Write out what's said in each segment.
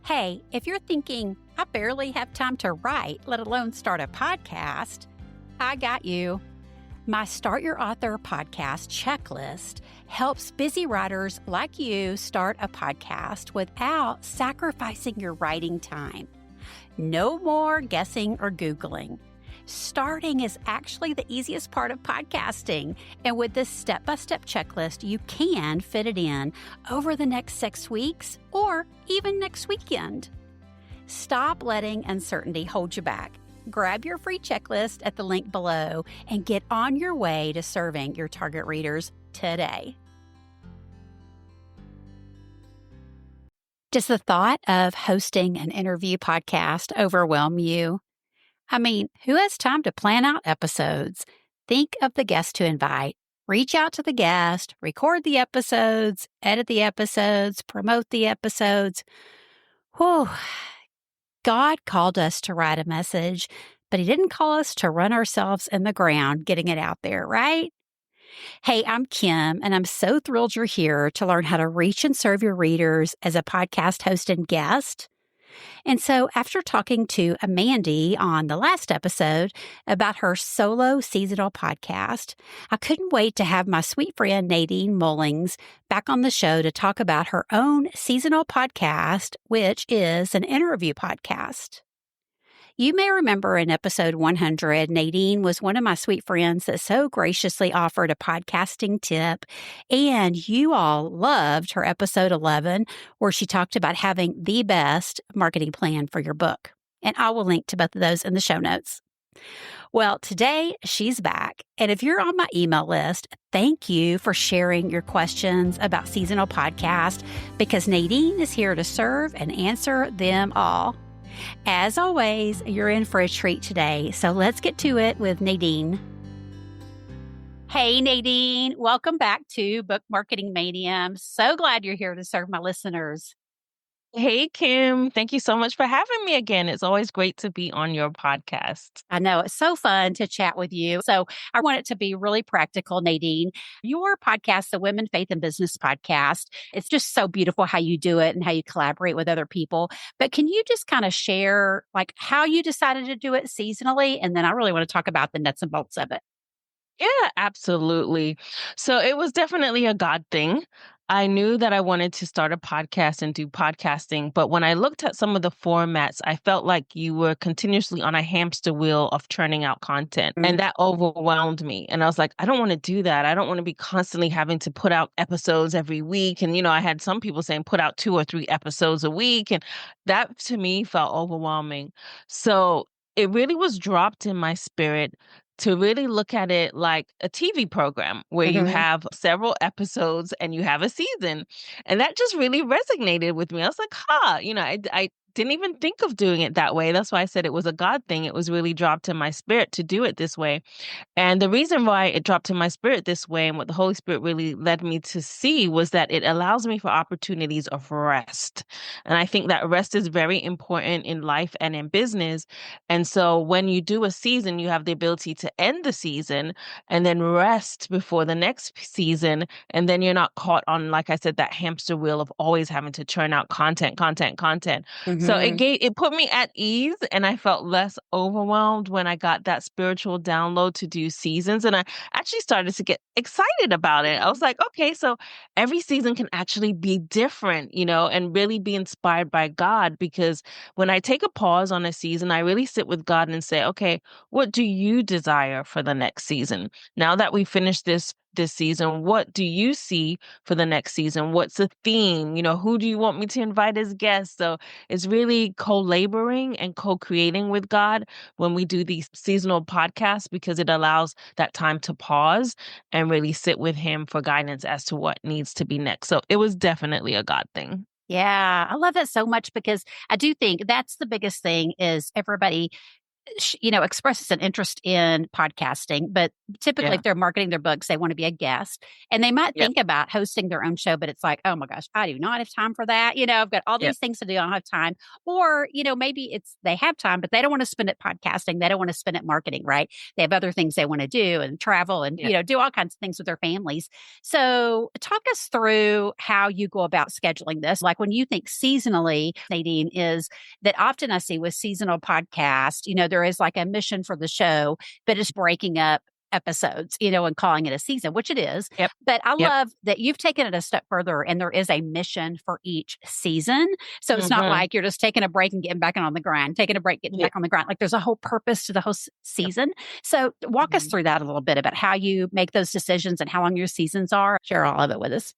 Hey, if you're thinking, I barely have time to write, let alone start a podcast, I got you. My Start Your Author podcast checklist helps busy writers like you start a podcast without sacrificing your writing time. No more guessing or Googling. Starting is actually the easiest part of podcasting. And with this step-by-step checklist, you can fit it in over the next 6 weeks or even next weekend. Stop letting uncertainty hold you back. Grab your free checklist at the link below and get on your way to serving your target readers today. Does the thought of hosting an interview podcast overwhelm you? I mean, who has time to plan out episodes? Think of the guest to invite. Reach out to the guest, record the episodes, edit the episodes, promote the episodes. Whew. God called us to write a message, but He didn't call us to run ourselves in the ground getting it out there, right? Hey, I'm Kim, and I'm so thrilled you're here to learn how to reach and serve your readers as a podcast host and guest. And so after talking to Amanda on the last episode about her solo seasonal podcast, I couldn't wait to have my sweet friend Nadine Mullings back on the show to talk about her own seasonal podcast, which is an interview podcast. You may remember in episode 100, Nadine was one of my sweet friends that so graciously offered a podcasting tip, and you all loved her episode 11, where she talked about having the best marketing plan for your book. And I will link to both of those in the show notes. Well, today she's back, and if you're on my email list, thank you for sharing your questions about seasonal podcast, because Nadine is here to serve and answer them all. As always, you're in for a treat today, so let's get to it with Nadine. Hey, Nadine, welcome back to Book Marketing Mania. I'm so glad you're here to serve my listeners. Hey, Kim. Thank you so much for having me again. It's always great to be on your podcast. I know it's so fun to chat with you. So I want it to be really practical, Nadine. Your podcast, the Women, Faith, and Business podcast, it's just so beautiful how you do it and how you collaborate with other people. But can you just kind of share like how you decided to do it seasonally? And then I really want to talk about the nuts and bolts of it. Yeah, absolutely. So it was definitely a God thing. I knew that I wanted to start a podcast and do podcasting, but when I looked at some of the formats, I felt like you were continuously on a hamster wheel of churning out content, and that overwhelmed me. And I was like, I don't want to do that. I don't want to be constantly having to put out episodes every week. And, I had some people saying put out 2 or 3 episodes a week, and that to me felt overwhelming. So it really was dropped in my spirit to really look at it like a TV program where you have several episodes and you have a season. And that just really resonated with me. I was like, I didn't even think of doing it that way. That's why I said it was a God thing. It was really dropped in my spirit to do it this way. And the reason why it dropped in my spirit this way and what the Holy Spirit really led me to see was that it allows me for opportunities of rest. And I think that rest is very important in life and in business. And so when you do a season, you have the ability to end the season and then rest before the next season. And then you're not caught on, like I said, that hamster wheel of always having to churn out content. So it put me at ease, and I felt less overwhelmed when I got that spiritual download to do seasons. And I actually started to get excited about it. I was like, okay, so every season can actually be different, and really be inspired by God. Because when I take a pause on a season, I really sit with God and say, okay, what do you desire for the next season? Now that we finished this season, what do you see for the next season? What's the theme? Who do you want me to invite as guests? So it's really co-laboring and co-creating with God when we do these seasonal podcasts, because it allows that time to pause and really sit with Him for guidance as to what needs to be next. So it was definitely a God thing. Yeah, I love that so much, because I do think that's the biggest thing is everybody expresses an interest in podcasting, but typically Yeah. if they're marketing their books, they want to be a guest and they might Yep. think about hosting their own show, but it's like, oh my gosh, I do not have time for that. I've got all Yep. these things to do. I don't have time. Or, maybe they have time, but they don't want to spend it podcasting. They don't want to spend it marketing, right? They have other things they want to do and travel and, Yep. do all kinds of things with their families. So talk us through how you go about scheduling this. Like when you think seasonally, Nadine, is that often I see with seasonal podcasts, there is like a mission for the show, but it's breaking up episodes, and calling it a season, which it is. Yep. But I Yep. love that you've taken it a step further and there is a mission for each season. So it's not Mhm. like you're just taking a break and getting back on the grind, taking a break, getting Yep. back on the grind. Like there's a whole purpose to the whole Yep. season. So walk us Mhm. through that a little bit about how you make those decisions and how long your seasons are. Share all of it with us.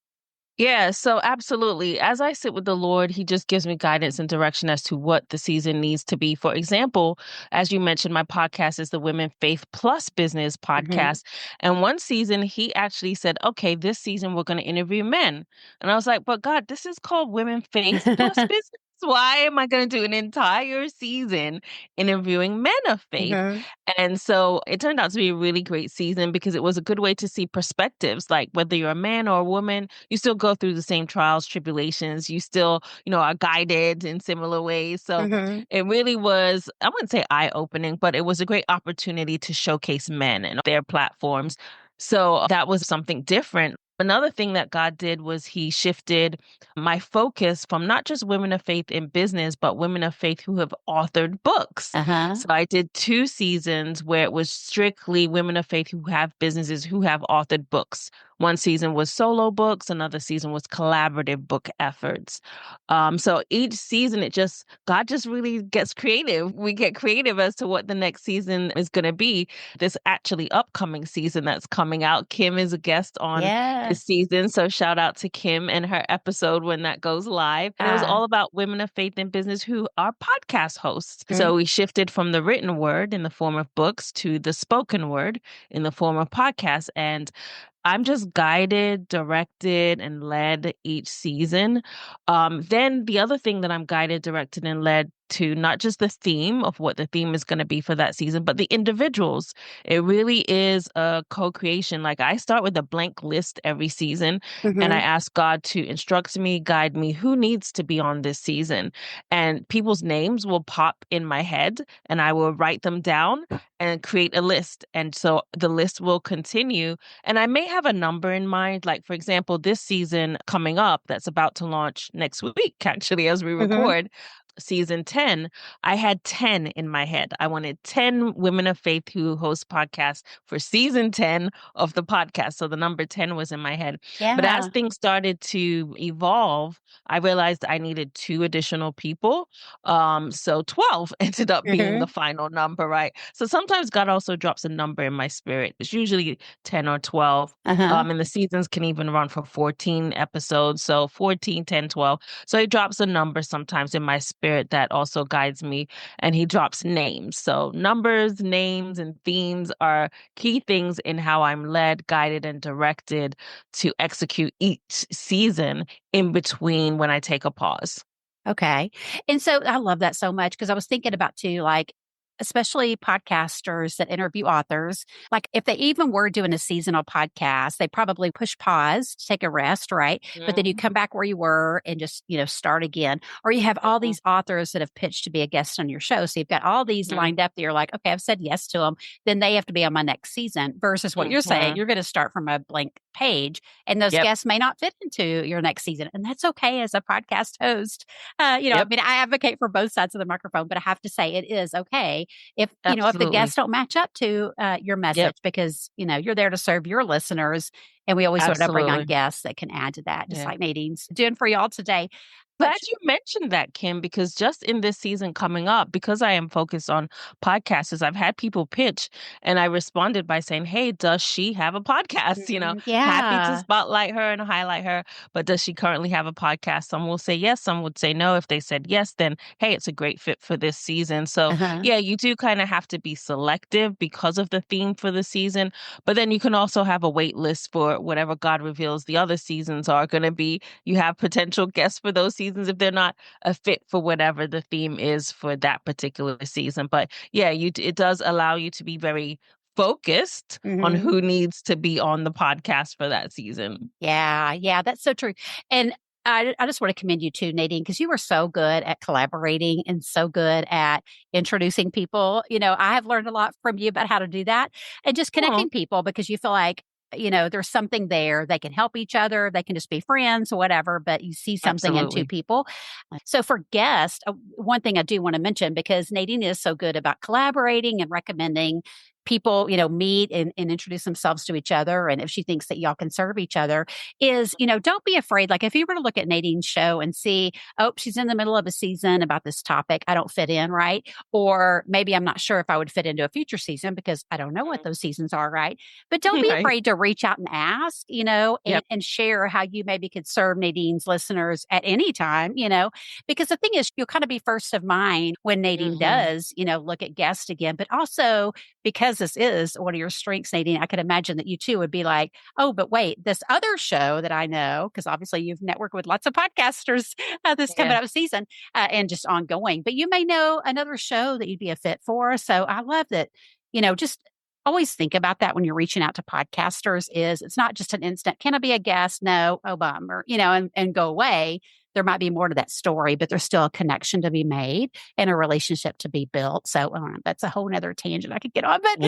Yeah, so absolutely. As I sit with the Lord, He just gives me guidance and direction as to what the season needs to be. For example, as you mentioned, my podcast is the Women Faith Plus Business Hmm. podcast. And one season, He actually said, okay, this season we're going to interview men. And I was like, but God, this is called Women Faith Plus Business. Why am I going to do an entire season interviewing men of faith? Hmm. And so it turned out to be a really great season because it was a good way to see perspectives. Like whether you're a man or a woman, you still go through the same trials, tribulations. You still, are guided in similar ways. So Hmm. it really was, I wouldn't say eye opening, but it was a great opportunity to showcase men and their platforms. So that was something different. Another thing that God did was He shifted my focus from not just women of faith in business, but women of faith who have authored books. Uh-huh. So I did 2 seasons where it was strictly women of faith who have businesses, who have authored books. One season was solo books, another season was collaborative book efforts. So each season, God just really gets creative. We get creative as to what the next season is going to be. This actually upcoming season that's coming out, Kim is a guest on Yeah. this season. So shout out to Kim and her episode when that goes live. And it was all about women of faith in business who are podcast hosts. Mhm. So we shifted from the written word in the form of books to the spoken word in the form of podcasts. And I'm just guided, directed, and led each season. Then the other thing that I'm guided, directed, and led to, not just the theme of what the theme is going to be for that season, but the individuals. It really is a co-creation. Like I start with a blank list every season and I Mhm. ask God to instruct me, guide me, who needs to be on this season. And people's names will pop in my head and I will write them down and create a list. And so the list will continue. And I may have a number in mind. Like, for example, this season coming up that's about to launch next week, actually, as we Mhm. record, season 10, I had 10 in my head. I wanted 10 women of faith who host podcasts for season 10 of the podcast. So the number 10 was in my head. But as Yeah. things started to evolve, I realized I needed 2 additional people. So 12 ended up being the Mhm. final number, right? So sometimes God also drops a number in my spirit. It's usually 10 or 12. Uh-huh. And the seasons can even run for 14 episodes. So 14, 10, 12. So he drops a number sometimes in my spirit that also guides me. And he drops names. So numbers, names, and themes are key things in how I'm led, guided, and directed to execute each season in between when I take a pause. Okay. And so I love that so much because I was thinking about too, like, especially podcasters that interview authors, like if they even were doing a seasonal podcast, they probably push pause, take a rest, right? But then you Mhm, come back where you were and just, start again. Or you have all mhm, these authors that have pitched to be a guest on your show. So you've got all these mhm, lined up that you're like, okay, I've said yes to them. Then they have to be on my next season versus what you're saying. mhm. You're going to start from a blank page and those Yep, guests may not fit into your next season. And that's okay as a podcast host. I yep, mean, I advocate for both sides of the microphone, but I have to say it is okay if the absolutely. guests don't match up to your Yep, message because, you're there to serve your listeners. And we always want to bring on absolutely. guests that can add to that, just Yeah. like Nadine's doing for y'all today. But Glad you mentioned that, Kim, because just in this season coming up, because I am focused on podcasters, I've had people pitch and I responded by saying, hey, does she have a podcast? Happy to yeah. spotlight her and highlight her, but does she currently have a podcast? Some will say yes, some would say no. If they said yes, then hey, it's a great fit for this season. So Uh-huh. yeah, you do kind of have to be selective because of the theme for the season, but then you can also have a wait list for whatever God reveals the other seasons are going to be. You have potential guests for those seasons seasons if they're not a fit for whatever the theme is for that particular season. But yeah, it does allow you to be very focused on Hmm. who needs to be on the podcast for that season. Yeah, yeah, that's so true. And I just want to commend you too, Nadine, because you were so good at collaborating and so good at introducing people. I have learned a lot from you about how to do that and just Oh, connecting people because you feel like, there's something there. They can help each other. They can just be friends or whatever, but you see something in two absolutely. people. So for guests, one thing I do want to mention, because Nadine is so good about collaborating and recommending people, meet and introduce themselves to each other. And if she thinks that y'all can serve each other, is, don't be afraid. Like if you were to look at Nadine's show and see, oh, she's in the middle of a season about this topic, I don't fit in, right? Or maybe I'm not sure if I would fit into a future season because I don't know what those seasons are, right? But don't be Right. afraid to reach out and ask, Yep. and share how you maybe could serve Nadine's listeners at any time, because the thing is, you'll kind of be first of mind when Nadine Hmm. does, look at guests again, but also because this is one of your strengths, Nadine, I could imagine that you too would be like, oh, but wait, this other show that I know, because obviously you've networked with lots of podcasters this coming Yeah. up season and just ongoing, but you may know another show that you'd be a fit for. So I love that, just always think about that when you're reaching out to podcasters is it's not just an instant, can I be a guest? No, oh, bummer, and go away. There might be more to that story, but there's still a connection to be made and a relationship to be built. So that's a whole nother tangent I could get on. But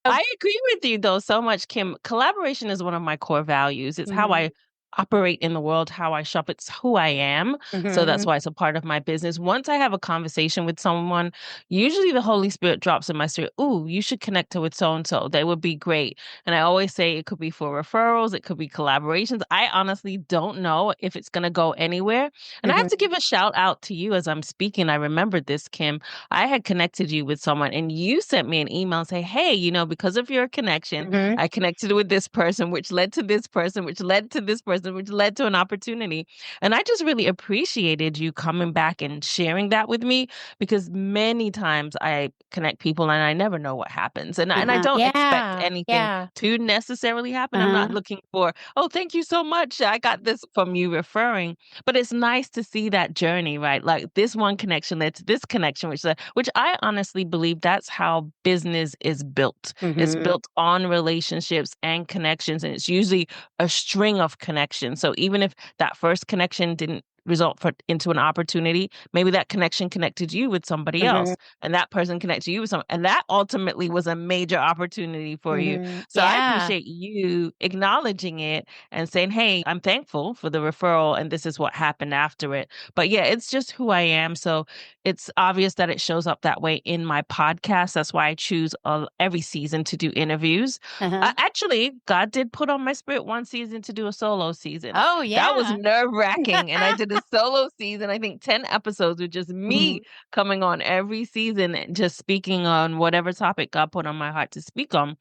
I agree with you though so much, Kim. Collaboration is one of my core values. It's how I mhm, operate in the world, how I shop. It's who I am. So that's mhm, why it's a part of my business. Once I have a conversation with someone, usually the Holy Spirit drops in my spirit, ooh, you should connect her with so and so. They would be great. And I always say it could be for referrals, it could be collaborations. I honestly don't know if it's going to go anywhere. And I have to mhm, give a shout out to you as I'm speaking. I remembered this, Kim. I had connected you with someone and you sent me an email and say, hey, because of your connection, mhm, I connected with this person, which led to this person, which led to this person, which led to an opportunity. And I just really appreciated you coming back and sharing that with me because many times I connect people and I never know what happens. And I don't expect yeah, anything yeah, to necessarily happen. I'm not uh-huh, looking for, oh, thank you so much. I got this from you referring. But it's nice to see that journey, right? Like this one connection led to this connection, which I honestly believe that's how business is built. It's mhm, built on relationships and connections, and it's usually a string of connections. So even if that first connection didn't result into an opportunity, maybe that connection connected you with somebody mhm, else, and that person connected you with someone, and that ultimately was a major opportunity for you. mhm, So I yeah, appreciate you acknowledging it and saying, hey, I'm thankful for the referral, and this is what happened after it. But yeah, it's just who I am. So it's obvious that it shows up that way in my podcast. That's why I choose every season to do interviews. uh-huh, Actually, God did put on my spirit one season to do a solo season. oh, That was yeah. nerve-wracking, and I did a solo season, I think 10 episodes with just Mhm, me coming on every season and just speaking on whatever topic God put on my heart to speak on.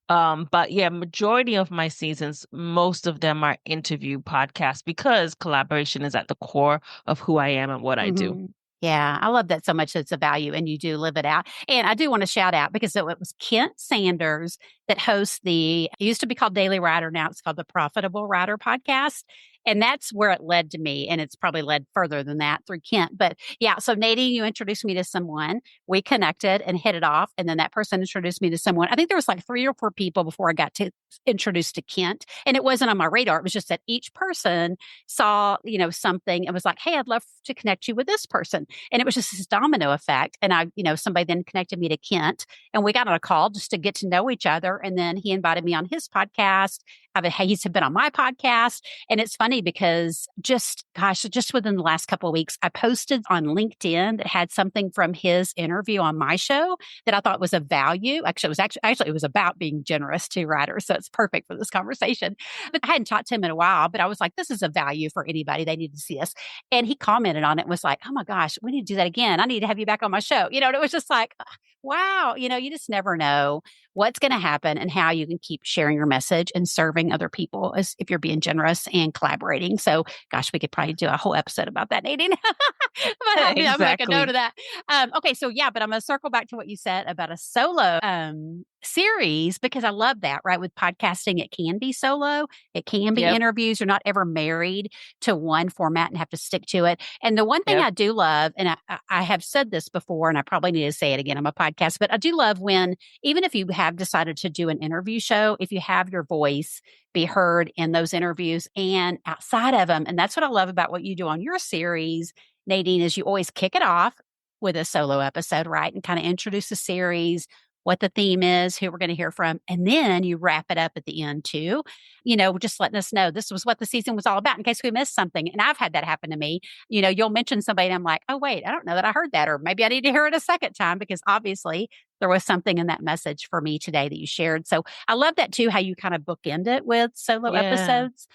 But yeah, majority of my seasons, most of them are interview podcasts because collaboration is at the core of who I am and what I do. mhm. Yeah, I love that so much. It's a value, and you do live it out. And I do want to shout out because it was Kent Sanders that hosts it used to be called Daily Writer. Now it's called the Profitable Writer Podcast. And that's where it led to me. And it's probably led further than that through Kent. But yeah, so Nadine, you introduced me to someone. We connected and hit it off. And then that person introduced me to someone. I think there was like 3 or 4 people before I got to introduced to Kent. And it wasn't on my radar. It was just that each person saw, something and was like, hey, I'd love to connect you with this person. And it was just this domino effect. And somebody then connected me to Kent and we got on a call just to get to know each other. And then he invited me on his podcast. He's been on my podcast. And it's funny because just within the last couple of weeks, I posted on LinkedIn that had something from his interview on my show that I thought was of value. Actually, it was about being generous to writers. So it's perfect for this conversation. But I hadn't talked to him in a while, but I was like, this is a value for anybody. They need to see this. And he commented on it and was like, oh my gosh, we need to do that again. I need to have you back on my show. And it was just like, wow, you just never know what's going to happen and how you can keep sharing your message and serving other people as if you're being generous and collaborating. So, gosh, we could probably do a whole episode about that, Nadine. But I'm going to make a note Exactly. of that. Okay, so yeah, but I'm going to circle back to what you said about a solo series because I love that, right? With podcasting, it can be solo, it can be Yep. interviews. You're not ever married to one format and have to stick to it. And the one thing Yep. I do love, and I have said this before, and I probably need to say it again on my podcast, but I do love when, even if you have decided to do an interview show, if you have your voice be heard in those interviews and outside of them. And that's what I love about what you do on your series, Nadine, is you always kick it off with a solo episode, right? And kind of introduce the series, what the theme is, who we're going to hear from. And then you wrap it up at the end too, just letting us know this was what the season was all about in case we missed something. And I've had that happen to me. You'll mention somebody and I'm like, oh, wait, I don't know that I heard that. Or maybe I need to hear it a second time because obviously there was something in that message for me today that you shared. So I love that too, how you kind of bookend it with solo Yeah. episodes.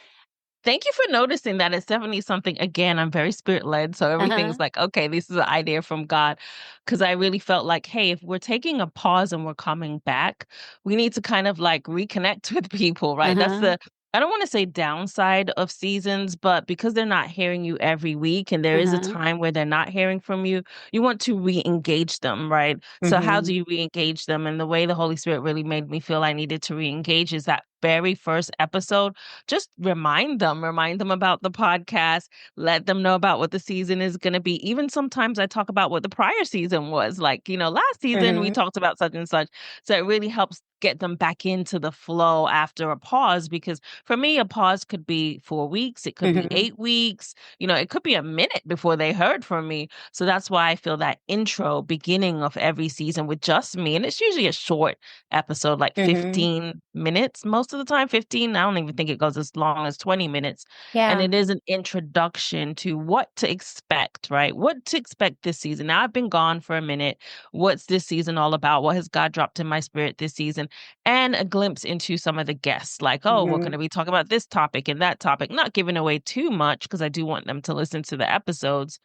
Thank you for noticing that. It's definitely something, again, I'm very spirit led. So Uh-huh. everything's like, okay, this is an idea from God. Cause I really felt like, hey, if we're taking a pause and we're coming back, we need to kind of like reconnect with people, right? That's Uh-huh. I don't want to say downside of seasons, but because they're not hearing you every week and there is a Uh-huh. time where they're not hearing from you, you want to re engage them, right? So, how Mm-hmm. do you re engage them? And the way the Holy Spirit really made me feel I needed to re engage is that very first episode. Just remind them about the podcast, let them know about what the season is going to be. Even sometimes I talk about what the prior season was like, last season we Mm-hmm. talked about such and such. So it really helps get them back into the flow after a pause, because for me, a pause could be 4 weeks, it could be Mm-hmm. 8 weeks, it could be a minute before they heard from me. So that's why I feel that intro beginning of every season with just me, and it's usually a short episode, like Mm-hmm. 15 minutes most of the time. 15, I don't even think it goes as long as 20 minutes. And Yeah. it is an introduction to what to expect, right? What to expect this season. Now I've been gone for a minute. What's this season all about? What has God dropped in my spirit this season? And a glimpse into some of the guests, like, oh, we're going Mm-hmm. to be talking about this topic and that topic, not giving away too much because I do want them to listen to the episodes.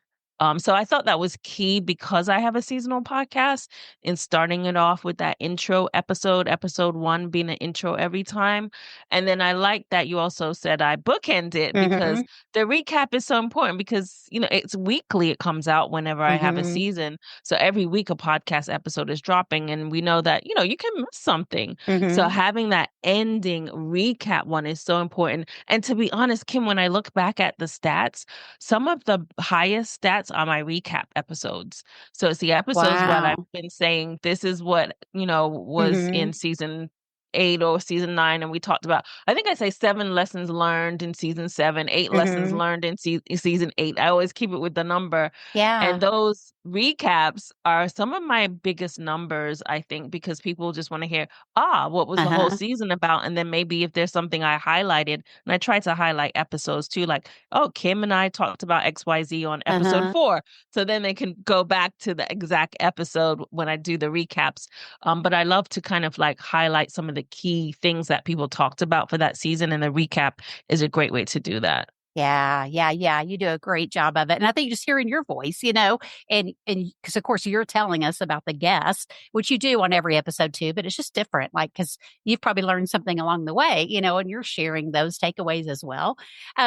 So I thought that was key because I have a seasonal podcast, in starting it off with that intro episode one being an intro every time. And then I like that you also said I bookend it, Mm-hmm. because the recap is so important, because, it's weekly, it comes out whenever I have a Mm-hmm. season. So every week a podcast episode is dropping, and we know that, you can miss something. So Mm-hmm. having that ending recap one is so important. And to be honest, Kim, when I look back at the stats, some of the highest stats are my recap episodes. So it's the episodes what I've Wow. been saying, this is what, was Mm-hmm. in season 8 or season 9. And we talked about, I think I say 7 lessons learned in season 7, 8 lessons Mm-hmm. learned in season 8. I always keep it with the number. Yeah. And those recaps are some of my biggest numbers, I think, because people just want to hear, what was the whole Uh-huh. season about? And then maybe if there's something I highlighted, and I try to highlight episodes too, like, oh, Kim and I talked about XYZ on episode Uh-huh. 4. So then they can go back to the exact episode when I do the recaps. But I love to kind of like highlight some of the key things that people talked about for that season, and the recap is a great way to do that. Yeah, yeah, yeah. You do a great job of it. And I think just hearing your voice, and because of course you're telling us about the guest, which you do on every episode too, but it's just different. Like, because you've probably learned something along the way, and you're sharing those takeaways as well.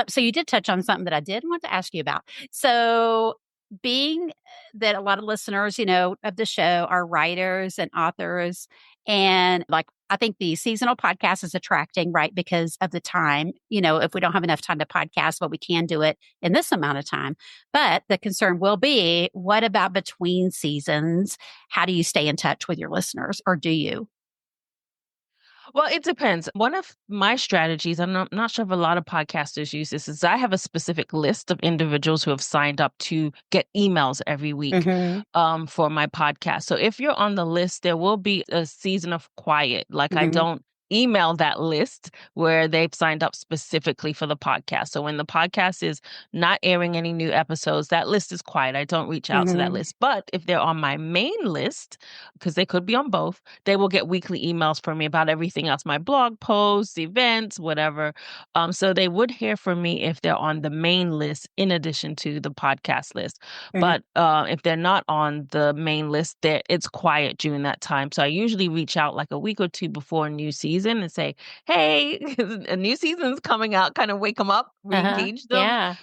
So you did touch on something that I did want to ask you about. So being that a lot of listeners, of the show are writers and authors, and like I think the seasonal podcast is attracting, right? Because of the time, if we don't have enough time to podcast, but we can do it in this amount of time. But the concern will be, what about between seasons? How do you stay in touch with your listeners, or do you? Well, it depends. One of my strategies, I'm not sure if a lot of podcasters use this, is I have a specific list of individuals who have signed up to get emails every week Mm-hmm. for my podcast. So if you're on the list, there will be a season of quiet. Like, I Mm-hmm. don't email that list where they've signed up specifically for the podcast. So when the podcast is not airing any new episodes, that list is quiet. I don't reach out to that Mm-hmm. list. But if they're on my main list, because they could be on both, they will get weekly emails from me about everything else, my blog posts, events, whatever. So they would hear from me if they're on the main list in addition to the podcast list. Mm-hmm. But if they're not on the main list, it's quiet during that time. So I usually reach out like a week or two before a new season season and say, hey, a new season's coming out, kind of wake them up, Uh-huh. re-engage them. Yeah.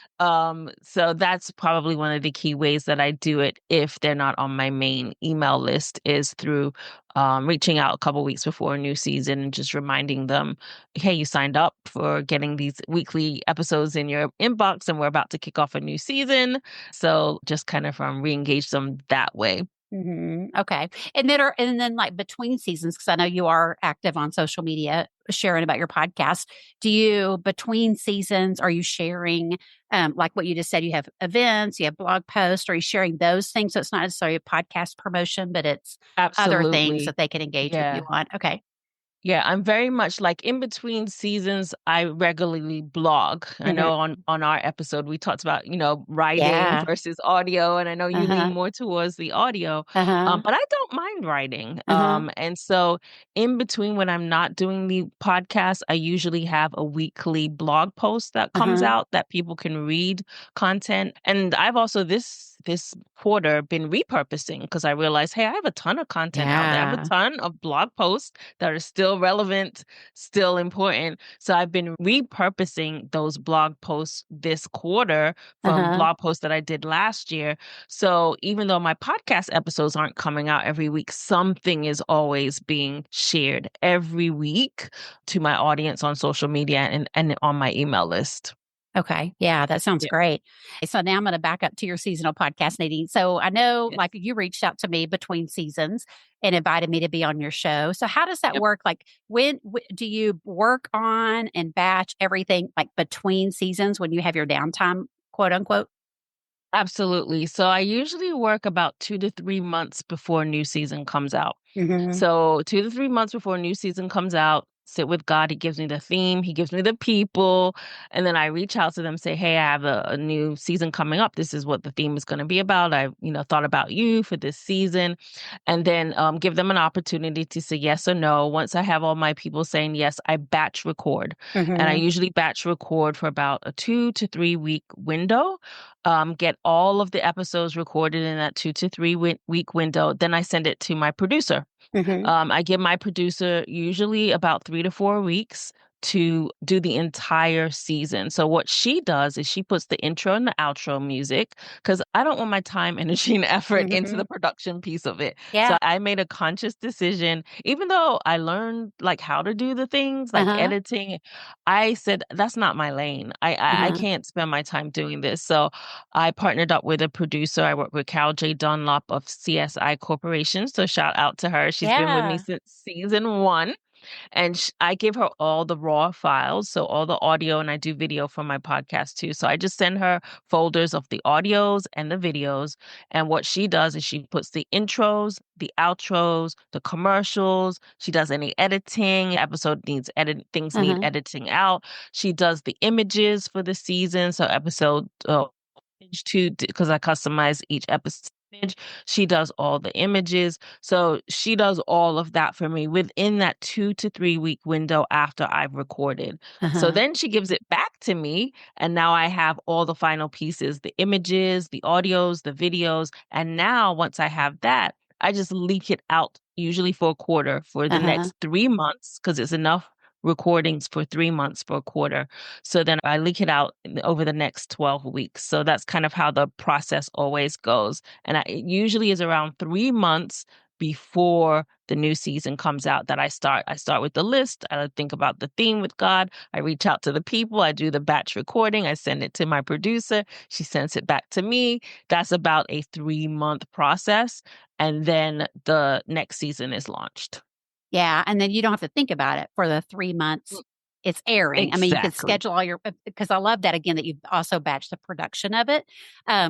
So that's probably one of the key ways that I do it if they're not on my main email list is through reaching out a couple weeks before a new season and just reminding them, hey, you signed up for getting these weekly episodes in your inbox and we're about to kick off a new season. So just kind of re-engage them that way. Okay. And then like between seasons, because I know you are active on social media sharing about your podcast. Do you between seasons are you sharing like what you just said, you have events, you have blog posts, are you sharing those things? So it's not necessarily a podcast promotion, but it's other things Absolutely. that they can engage with you Yeah. on. Okay. Yeah, I'm very much like in between seasons, I regularly blog. I Hmm. know on our episode we talked about, writing Yeah. versus audio, and I know you lean Uh-huh. more towards the audio, Uh-huh. but I don't mind writing. Uh-huh. And so in between when I'm not doing the podcast, I usually have a weekly blog post that comes Uh-huh. out that people can read content. And I've also this quarter been repurposing because I realized, hey, I have a ton of content out there. I have a Yeah. ton of blog posts that are still relevant, still important. So I've been repurposing those blog posts this quarter from Uh-huh. blog posts that I did last year. So even though my podcast episodes aren't coming out every week, something is always being shared every week to my audience on social media and on my email list. Okay. Yeah, that sounds Yeah. great. So now I'm going to back up to your seasonal podcast, Nadine. So I know Yes. like you reached out to me between seasons and invited me to be on your show. So how does that Yep. work? Like do you work on and batch everything like between seasons when you have your downtime, quote unquote? Absolutely. So I usually work about 2 to 3 months before new season comes out. Mm-hmm. So 2 to 3 months before a new season comes out, sit with God. He gives me the theme, he gives me the people, and then I reach out to them, say, hey, I have a new season coming up. This is what the theme is going to be about. I, thought about you for this season, and then give them an opportunity to say yes or no. Once I have all my people saying yes, I batch record, and I Mm-hmm. usually batch record for about a 2 to 3 week window. Get all of the episodes recorded in that 2 to 3 week window. Then I send it to my producer. Mm-hmm. I give my producer usually about 3 to 4 weeks to do the entire season. So what she does is she puts the intro and the outro music because I don't want my time, energy, and effort into Mm-hmm. the production piece of it. So Yeah. I made a conscious decision, even though I learned like how to do the things like Uh-huh. editing, I said that's not my lane. I Uh-huh. can't spend my time doing this. So I partnered up with a producer. I work with Carol J. Dunlop of CSI Corporation. So shout out to her. She's been with me Yeah. since season one. And I give her all the raw files, so all the audio, and I do video for my podcast too. So I just send her folders of the audios and the videos. And what she does is she puts the intros, the outros, the commercials. She does any editing. Episode needs edit, things need Uh-huh. editing out. She does the images for the season. So episode image too, because I customize each episode image. She does all the images. So she does all of that for me within that 2 to 3 week window after I've recorded. So Uh-huh. then she gives it back to me. And now I have all the final pieces, the images, the audios, the videos. And now once I have that, I just leak it out usually for a quarter for the Uh-huh. next 3 months because it's enough recordings for 3 months for a quarter. So then I leak it out over the next 12 weeks. So that's kind of how the process always goes. And it usually is around 3 months before the new season comes out that I start. I start with the list. I think about the theme with God. I reach out to the people. I do the batch recording. I send it to my producer. She sends it back to me. That's about a 3 month process. And then the next season is launched. Yeah, and then you don't have to think about it for the 3 months it's airing. I mean, you can Exactly. schedule all your because I love that again that you've also batched the production of it,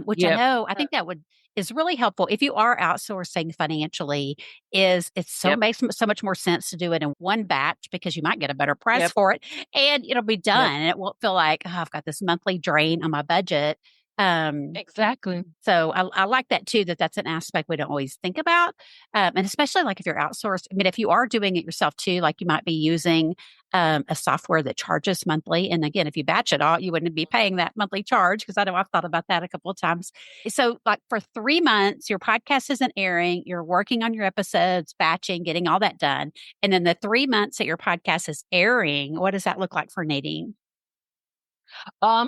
which Yep. I think that would is really helpful if you are outsourcing financially, is it's Yep. makes so much more sense to do it in one batch because you might get a better price Yep. for it, and it'll be Yep. done, and it won't feel like, "Oh, I've got this monthly drain on my budget." Exactly. So I like that too, that's an aspect we don't always think about. And especially like if you're outsourced, I mean, if you are doing it yourself too, like you might be using a software that charges monthly. And again, if you batch it all, you wouldn't be paying that monthly charge because I know I've thought about that a couple of times. So, like for 3 months, your podcast isn't airing, you're working on your episodes, batching, getting all that done. And then the 3 months that your podcast is airing, what does that look like for Nadine?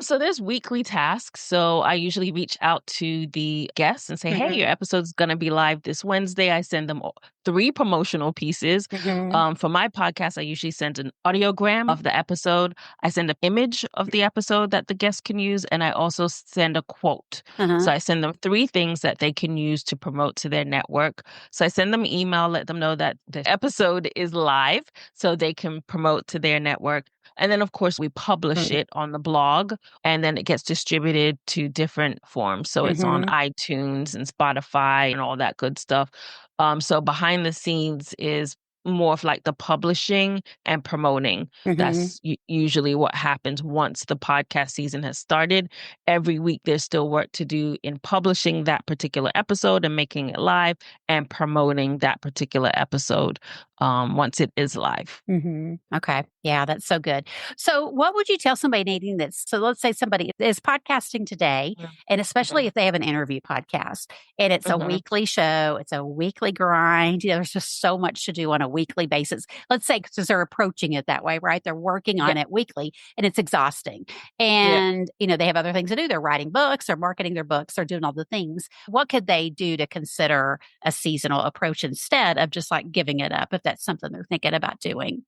So there's weekly tasks. So I usually reach out to the guests and say, "Hey, Hmm. your episode's gonna be live this Wednesday." I send them three promotional pieces. Hmm. For my podcast, I usually send an audiogram of the episode. I send an image of the episode that the guest can use, and I also send a quote. Uh-huh. So I send them three things that they can use to promote to their network. So I send them email, let them know that the episode is live, so they can promote to their network. And then, of course, we publish it on the blog and then it gets distributed to different forms. So it's on Hmm. iTunes and Spotify and all that good stuff. So behind the scenes is more of like the publishing and promoting. Hmm. That's usually what happens once the podcast season has started. Every week, there's still work to do in publishing that particular episode and making it live and promoting that particular episode once it is live. Okay. Yeah, that's so good. So, what would you tell somebody, Nadine, so let's say somebody is podcasting today, and especially Mhm. if they have an interview podcast and it's a Mhm. weekly show, it's a weekly grind. There's just so much to do on a weekly basis. Let's say because they're approaching it that way, right? They're working Yeah. on it weekly and it's exhausting. Yeah. And, they have other things to do. They're writing books or marketing their books or doing all the things. What could they do to consider a seasonal approach instead of just like giving it up if that's something they're thinking about doing?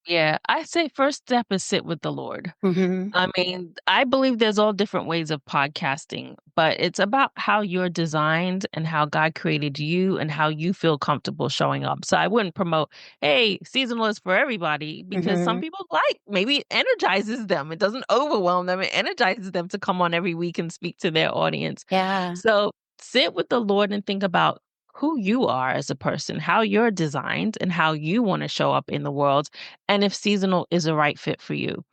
Yeah. I say first step is sit with the Lord. Mhm. I mean, I believe there's all different ways of podcasting, but it's about how you're designed and how God created you and how you feel comfortable showing up. So I wouldn't promote, hey, seasonal is for everybody because some Mhm. people maybe it energizes them. It doesn't overwhelm them. It energizes them to come on every week and speak to their audience. Yeah. So sit with the Lord and think about who you are as a person, how you're designed and how you want to show up in the world, and if seasonal is a right fit for you.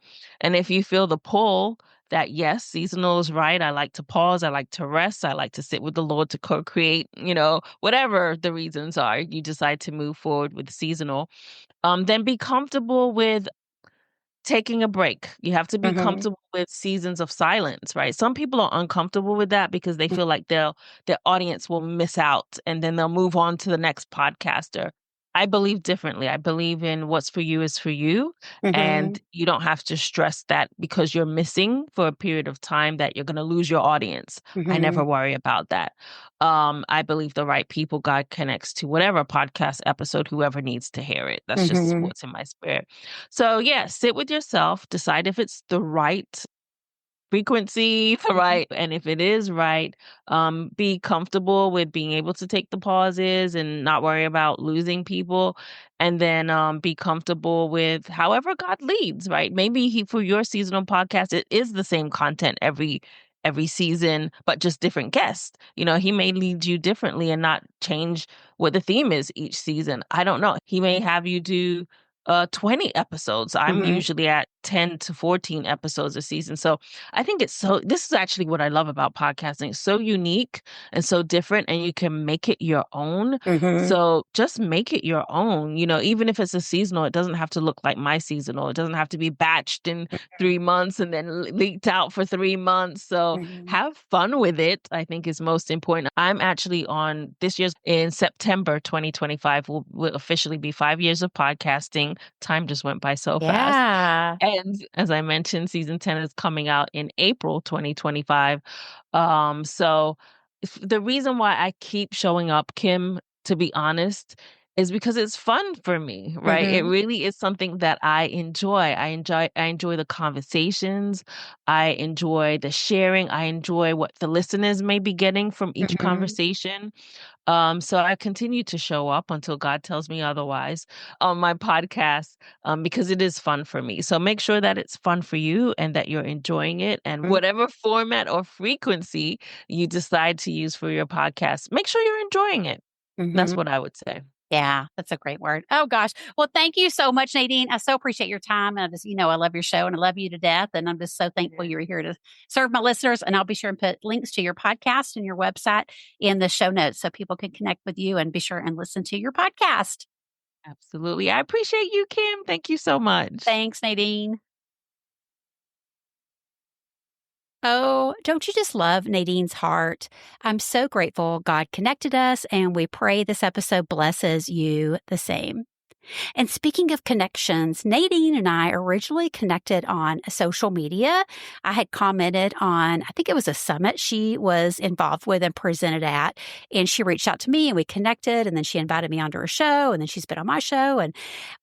And if you feel the pull that yes, seasonal is right, I like to pause, I like to rest, I like to sit with the Lord to co-create, whatever the reasons are, you decide to move forward with seasonal, then be comfortable with taking a break. You have to be Mhm. comfortable with seasons of silence, right? Some people are uncomfortable with that because they feel like their audience will miss out and then they'll move on to the next podcaster. I believe differently. I believe in what's for you is for you. And Mhm. you don't have to stress that because you're missing for a period of time that you're going to lose your audience. I never Mhm. worry about that. I believe the right people God connects to whatever podcast episode, whoever needs to hear it. That's just Mhm. what's in my spirit. So yeah, sit with yourself, decide if it's the right frequency, right? And if it is right, be comfortable with being able to take the pauses and not worry about losing people. And then be comfortable with however God leads, right? Maybe for your seasonal podcast, it is the same content every season, but just different guests. He may lead you differently and not change what the theme is each season. I don't know. He may have you do 20 episodes. I'm Mhm. usually at 10 to 14 episodes a season. So I think this is actually what I love about podcasting. It's so unique and so different, and you can make it your own. Mhm. So just make it your own. Even if it's a seasonal, it doesn't have to look like my seasonal. It doesn't have to be batched in 3 months and then leaked out for 3 months. So Mhm. have fun with it, I think is most important. I'm actually on this year's in September 2025 will officially be 5 years of podcasting. Time just went by so fast. Yeah. And as I mentioned, season 10 is coming out in April 2025. So the reason why I keep showing up, Kim, to be honest, is because it's fun for me, right? It Mhm. really is something that I enjoy. I enjoy the conversations. I enjoy the sharing. I enjoy what the listeners may be getting from each Mhm. conversation. So I continue to show up until God tells me otherwise on my podcast, because it is fun for me. So make sure that it's fun for you and that you're enjoying it. And Mhm. whatever format or frequency you decide to use for your podcast, make sure you're enjoying it. That's Mhm. what I would say. Yeah, that's a great word. Oh gosh. Well, thank you so much, Nadine. I so appreciate your time. And I just, I love your show and I love you to death. And I'm just so thankful you're here to serve my listeners. And I'll be sure and put links to your podcast and your website in the show notes so people can connect with you and be sure and listen to your podcast. Absolutely. I appreciate you, Kim. Thank you so much. Thanks, Nadine. Oh, don't you just love Nadine's heart? I'm so grateful God connected us, and we pray this episode blesses you the same. And speaking of connections, Nadine and I originally connected on social media. I had commented on, I think it was a summit she was involved with and presented at. And she reached out to me and we connected. And then she invited me onto her show. And then she's been on my show. And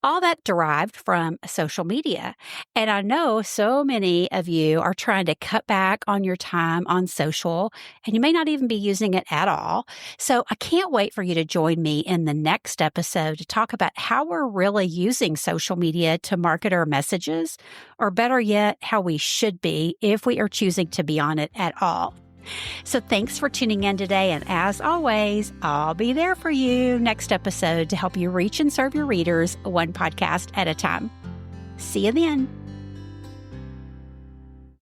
all that derived from social media. And I know so many of you are trying to cut back on your time on social, and you may not even be using it at all. So I can't wait for you to join me in the next episode to talk about how we're really using social media to market our messages, or better yet, how we should be if we are choosing to be on it at all. So thanks for tuning in today. And as always, I'll be there for you next episode to help you reach and serve your readers one podcast at a time. See you then.